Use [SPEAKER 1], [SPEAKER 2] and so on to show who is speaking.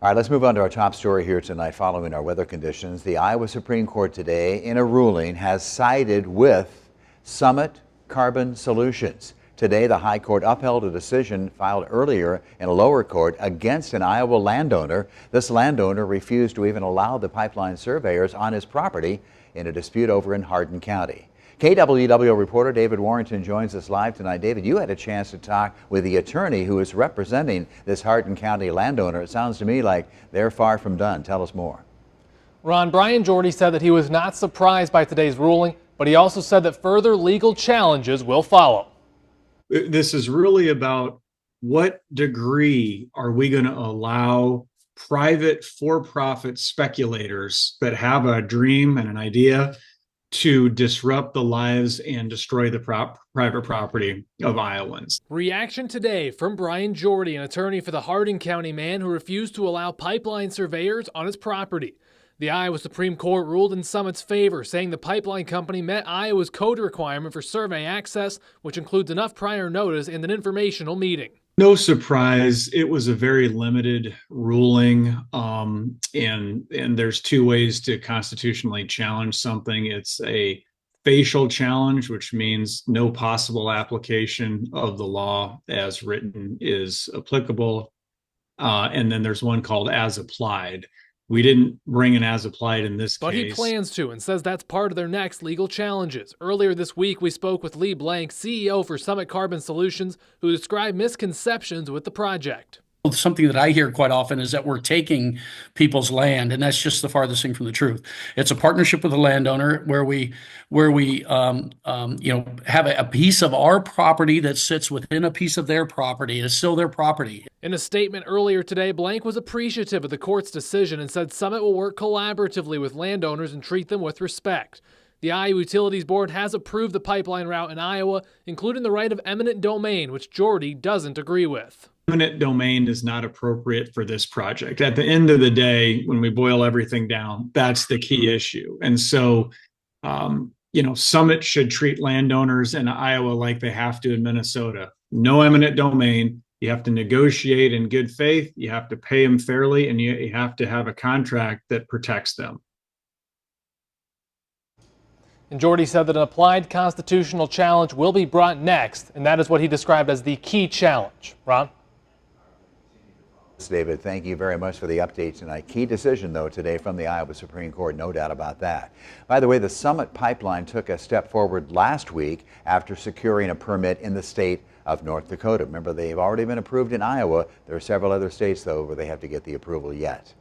[SPEAKER 1] All right, let's move on to our top story here tonight following our weather conditions. The Iowa Supreme Court today, in a ruling, has sided with Summit Carbon Solutions. Today, the High Court upheld a decision filed earlier in a lower court against an Iowa landowner. This landowner refused to even allow the pipeline surveyors on his property in a dispute over in Hardin County. KWW reporter David Warrington joins us live tonight. David, you had a chance to talk with the attorney who is representing this Hardin County landowner. It sounds to me like they're far from done. Tell us more.
[SPEAKER 2] Ron, Brian Jordy said that he was not surprised by today's ruling, but he also said that further legal challenges will follow.
[SPEAKER 3] This is really about what degree are we going to allow private for-profit speculators that have a dream and an idea to disrupt the lives and destroy the private property of Iowans.
[SPEAKER 2] Reaction today from Brian Jordy, an attorney for the Hardin County man who refused to allow pipeline surveyors on his property. The Iowa Supreme Court ruled in Summit's favor, saying the pipeline company met Iowa's code requirement for survey access, which includes enough prior notice and an informational meeting.
[SPEAKER 3] No surprise, it was a very limited ruling, and there's two ways to constitutionally challenge something. It's a facial challenge, which means no possible application of the law as written is applicable, and then there's one called as applied. We didn't bring an as applied in this case.
[SPEAKER 2] But he plans to and says that's part of their next legal challenges. Earlier this week, we spoke with Lee Blank, CEO for Summit Carbon Solutions, who described misconceptions with the project.
[SPEAKER 4] Something that I hear quite often is that we're taking people's land, and that's just the farthest thing from the truth. It's a partnership with the landowner where we have a piece of our property that sits within a piece of their property. It's still their property.
[SPEAKER 2] In a statement earlier today, Blank was appreciative of the court's decision and said Summit will work collaboratively with landowners and treat them with respect. The Iowa Utilities Board has approved the pipeline route in Iowa, including the right of eminent domain, which Jordy doesn't agree with.
[SPEAKER 3] Eminent domain is not appropriate for this project. At the end of the day, when we boil everything down, that's the key issue. And so, Summit should treat landowners in Iowa like they have to in Minnesota. No eminent domain. You have to negotiate in good faith. You have to pay them fairly, and you have to have a contract that protects them.
[SPEAKER 2] And Jordy said that an applied constitutional challenge will be brought next, and that is what he described as the key challenge. Ron?
[SPEAKER 1] David, thank you very much for the update tonight. Key decision, though, today from the Iowa Supreme Court, no doubt about that. By the way, the Summit pipeline took a step forward last week after securing a permit in the state of North Dakota. Remember, they've already been approved in Iowa. There are several other states, though, where they have to get the approval yet.